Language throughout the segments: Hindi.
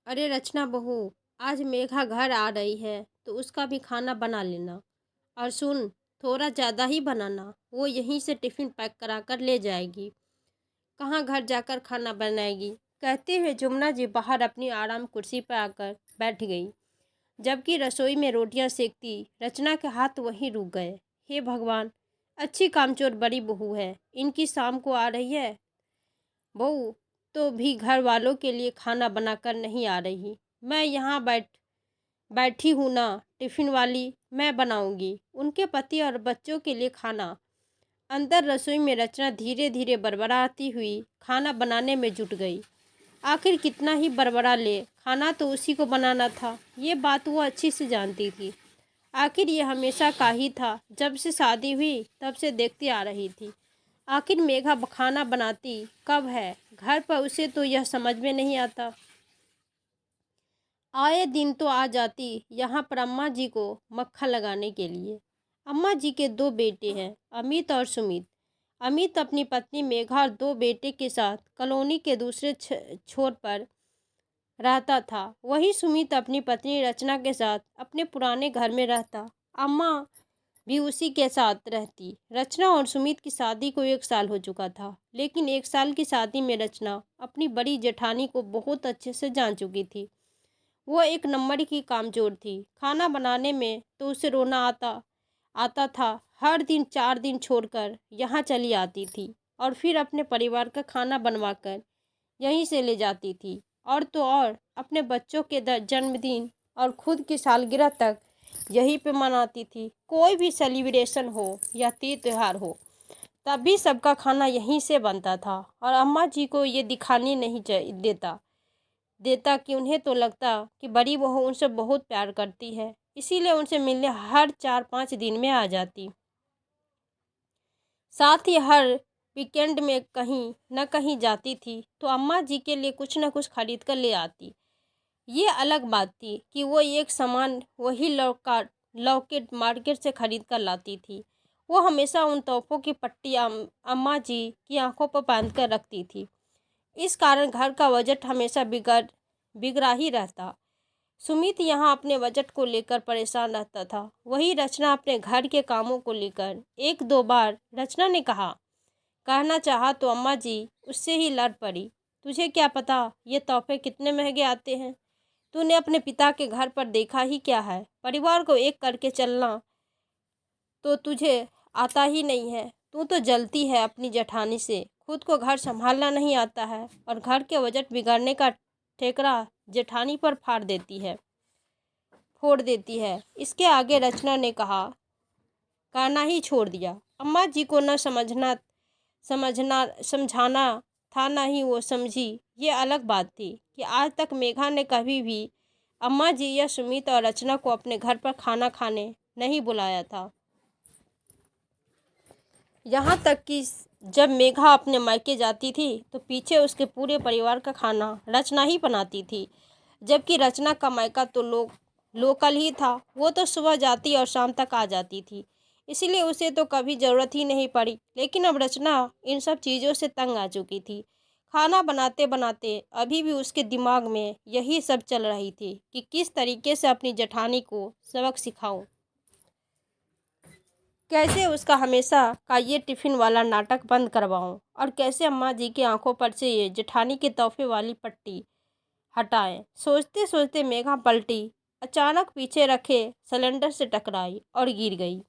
अरे रचना बहू, आज मेघा घर आ रही है तो उसका भी खाना बना लेना। और सुन, थोड़ा ज़्यादा ही बनाना। वो यहीं से टिफ़िन पैक करा कर ले जाएगी। कहाँ घर जाकर खाना बनाएगी। कहते हुए जुमना जी बाहर अपनी आराम कुर्सी पर आकर बैठ गई, जबकि रसोई में रोटियां सेकती रचना के हाथ वहीं रुक गए। हे भगवान, अच्छी कामचोर बड़ी बहू है, इनकी शाम को आ रही है बहू तो भी घर वालों के लिए खाना बनाकर नहीं आ रही। मैं यहाँ बैठी हूँ ना, टिफ़िन वाली मैं बनाऊंगी उनके पति और बच्चों के लिए खाना। अंदर रसोई में रचना धीरे धीरे बड़बड़ाती हुई खाना बनाने में जुट गई। आखिर कितना ही बड़बड़ा ले, खाना तो उसी को बनाना था। ये बात वो अच्छी से जानती थी। आखिर ये हमेशा का ही था, जब से शादी हुई तब से देखती आ रही थी। आखिर मेघा खाना बनाती कब है घर पर, उसे तो यह समझ में नहीं आता। आए दिन तो आ जाती यहाँ पर अम्मा जी को मक्खन लगाने के लिए। अम्मा जी के दो बेटे हैं, अमित और सुमित। अमित अपनी पत्नी मेघा और दो बेटे के साथ कॉलोनी के दूसरे छोर पर रहता था। वहीं सुमित अपनी पत्नी रचना के साथ अपने पुराने घर में रहता। अम्मा भी उसी के साथ रहती। रचना और सुमित की शादी को 1 साल हो चुका था, लेकिन 1 साल की शादी में रचना अपनी बड़ी जेठानी को बहुत अच्छे से जान चुकी थी। वो एक नंबर की कामचोर थी। खाना बनाने में तो उसे रोना आता आता था। हर दिन 4 दिन छोड़कर यहाँ चली आती थी और फिर अपने परिवार का खाना बनवाकर यहीं से ले जाती थी। और तो और अपने बच्चों के जन्मदिन और खुद की सालगिरह तक यहीं पे मनाती थी। कोई भी सेलिब्रेशन हो या तीज त्यौहार हो, तभी सबका खाना यहीं से बनता था। और अम्मा जी को ये दिखाने नहीं देता देता कि उन्हें तो लगता कि बड़ी बहू उनसे बहुत प्यार करती है, इसीलिए उनसे मिलने हर 4-5 दिन में आ जाती। साथ ही हर वीकेंड में कहीं न कहीं जाती थी तो अम्मा जी के लिए कुछ न कुछ खरीद कर ले आती। ये अलग बात थी कि वो एक सामान वही लॉकेट मार्केट से खरीद कर लाती थी। वो हमेशा उन तोहफों की पट्टी अम्मा जी की आंखों पर बांध कर रखती थी। इस कारण घर का बजट हमेशा बिगड़ा ही रहता। सुमित यहाँ अपने बजट को लेकर परेशान रहता था, वही रचना अपने घर के कामों को लेकर। 1-2 बार रचना ने कहना चाहा तो अम्मा जी उससे ही लड़ पड़ी। तुझे क्या पता ये तोहफे कितने महंगे आते हैं। तूने अपने पिता के घर पर देखा ही क्या है। परिवार को एक करके चलना तो तुझे आता ही नहीं है। तू तो जलती है अपनी जेठानी से, खुद को घर संभालना नहीं आता है और घर के बजट बिगाड़ने का ठेकरा जेठानी पर फोड़ देती है। इसके आगे रचना ने कहना ही छोड़ दिया। अम्मा जी को न समझाना था, ना ही वो समझी। ये अलग बात थी कि आज तक मेघा ने कभी भी अम्मा जी या सुमित और रचना को अपने घर पर खाना खाने नहीं बुलाया था। यहाँ तक कि जब मेघा अपने मायके जाती थी तो पीछे उसके पूरे परिवार का खाना रचना ही बनाती थी। जबकि रचना का मायका तो लोकल ही था। वो तो सुबह जाती और शाम तक आ जाती थी, इसीलिए उसे तो कभी ज़रूरत ही नहीं पड़ी। लेकिन अब रचना इन सब चीज़ों से तंग आ चुकी थी। खाना बनाते बनाते अभी भी उसके दिमाग में यही सब चल रही थी कि किस तरीके से अपनी जेठानी को सबक सिखाऊं, कैसे उसका हमेशा का ये टिफ़िन वाला नाटक बंद करवाऊं और कैसे अम्मा जी की आंखों पर से ये जेठानी के तोहफे वाली पट्टी हटाएं। सोचते सोचते मेघा पलटी, अचानक पीछे रखे सिलेंडर से टकराई और गिर गई।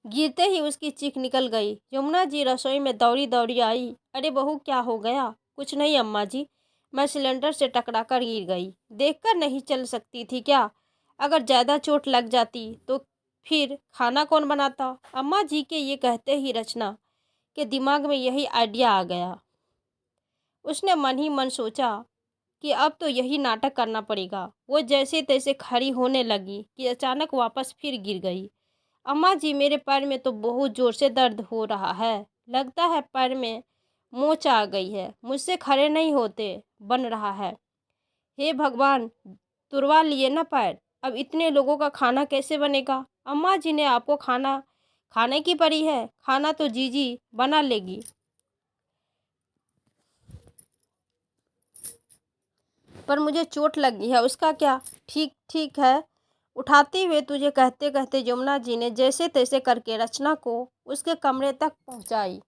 गिरते ही उसकी चीख निकल गई। यमुना जी रसोई में दौड़ी दौड़ी आई। अरे बहू, क्या हो गया। कुछ नहीं अम्मा जी, मैं सिलेंडर से टकरा कर गिर गई। देखकर नहीं चल सकती थी क्या। अगर ज़्यादा चोट लग जाती तो फिर खाना कौन बनाता। अम्मा जी के ये कहते ही रचना के दिमाग में यही आइडिया आ गया। उसने मन ही मन सोचा कि अब तो यही नाटक करना पड़ेगा। वो जैसे तैसे खड़ी होने लगी कि अचानक वापस फिर गिर गई। अम्मा जी, मेरे पैर में तो बहुत ज़ोर से दर्द हो रहा है। लगता है पैर में मोच आ गई है, मुझसे खड़े नहीं होते बन रहा है। हे भगवान, तुड़वा लिए ना पैर। अब इतने लोगों का खाना कैसे बनेगा। अम्मा जी ने आपको खाना खाने की पड़ी है, खाना तो जीजी बना लेगी। पर मुझे चोट लगी है, उसका क्या? ठीक ठीक है। उठाते हुए तुझे कहते कहते यमुना जी ने जैसे तैसे करके रचना को उसके कमरे तक पहुंचाई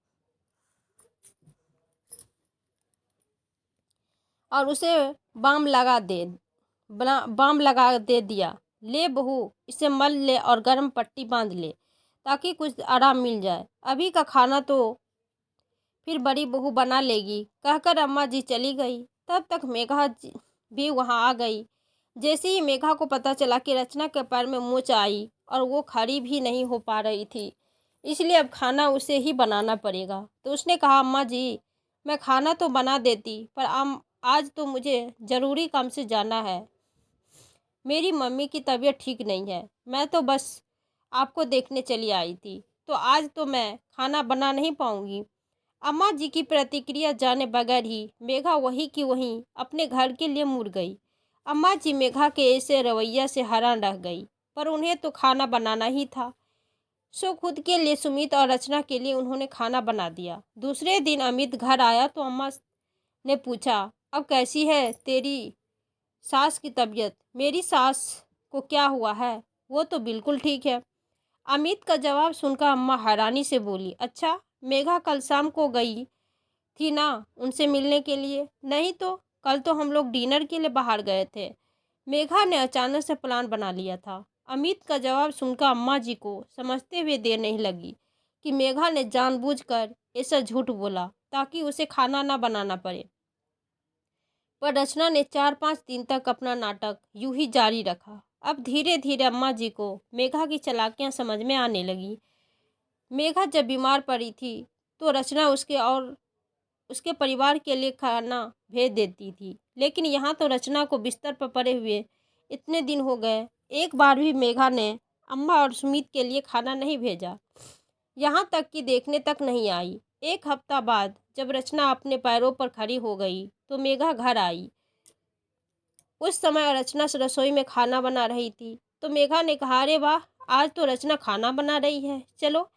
और उसे बाम लगा दे दिया। ले बहू, इसे मल ले और गर्म पट्टी बांध ले ताकि कुछ आराम मिल जाए। अभी का खाना तो फिर बड़ी बहू बना लेगी, कहकर अम्मा जी चली गई। तब तक मेघा भी वहां आ गई। जैसे ही मेघा को पता चला कि रचना के पैर में मोच आई और वो खड़ी भी नहीं हो पा रही थी, इसलिए अब खाना उसे ही बनाना पड़ेगा, तो उसने कहा, अम्मा जी, मैं खाना तो बना देती, पर आज तो मुझे ज़रूरी काम से जाना है। मेरी मम्मी की तबीयत ठीक नहीं है। मैं तो बस आपको देखने चली आई थी, तो आज तो मैं खाना बना नहीं पाऊंगी। अम्मा जी की प्रतिक्रिया जाने बगैर ही मेघा वही की वहीं अपने घर के लिए मुड़ गई। अम्मा जी मेघा के ऐसे रवैया से हैरान रह गई, पर उन्हें तो खाना बनाना ही था। सो खुद के लिए, सुमित और रचना के लिए उन्होंने खाना बना दिया। दूसरे दिन अमित घर आया तो अम्मा ने पूछा, अब कैसी है तेरी सास की तबीयत? मेरी सास को क्या हुआ है? वो तो बिल्कुल ठीक है। अमित का जवाब सुनकर अम्मा हैरानी से बोली, अच्छा, मेघा कल शाम को गई थी ना उनसे मिलने के लिए? नहीं तो, कल तो हम लोग डिनर के लिए बाहर गए थे। मेघा ने अचानक से प्लान बना लिया था। अमित का जवाब सुनकर अम्मा जी को समझते हुए देर नहीं लगी कि मेघा ने जानबूझकर ऐसा झूठ बोला ताकि उसे खाना ना बनाना पड़े। पर रचना ने 4-5 दिन तक अपना नाटक यूं ही जारी रखा। अब धीरे धीरे अम्मा जी को मेघा की चालाकियां समझ में आने लगी। मेघा जब बीमार पड़ी थी तो रचना उसके और उसके परिवार के लिए खाना भेज देती थी, लेकिन यहाँ तो रचना को बिस्तर पर पड़े हुए इतने दिन हो गए, एक बार भी मेघा ने अम्मा और सुमित के लिए खाना नहीं भेजा। यहाँ तक कि देखने तक नहीं आई। एक हफ्ता बाद जब रचना अपने पैरों पर खड़ी हो गई तो मेघा घर आई। उस समय रचना रसोई में खाना बना रही थी, तो मेघा ने कहा, अरे वाह, आज तो रचना खाना बना रही है। चलो,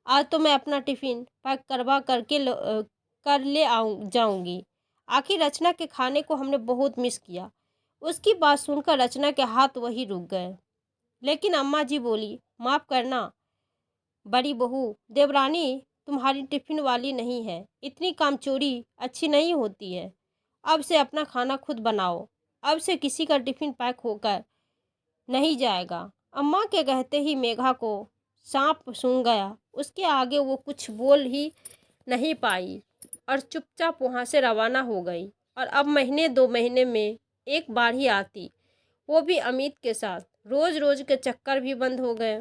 आज तो मैं अपना टिफ़िन पैक करवा कर ले जाऊंगी। आखिर रचना के खाने को हमने बहुत मिस किया। उसकी बात सुनकर रचना के हाथ वही रुक गए। लेकिन अम्मा जी बोली, माफ़ करना बड़ी बहू, देवरानी तुम्हारी टिफ़िन वाली नहीं है। इतनी कामचोरी अच्छी नहीं होती है। अब से अपना खाना खुद बनाओ। अब से किसी का टिफ़िन पैक होकर नहीं जाएगा। अम्मा के कहते ही मेघा को सांप सूंघ गया। उसके आगे वो कुछ बोल ही नहीं पाई और चुपचाप वहाँ से रवाना हो गई। और अब महीने 2 महीने में एक बार ही आती, वो भी अमित के साथ। रोज़ रोज़ के चक्कर भी बंद हो गए।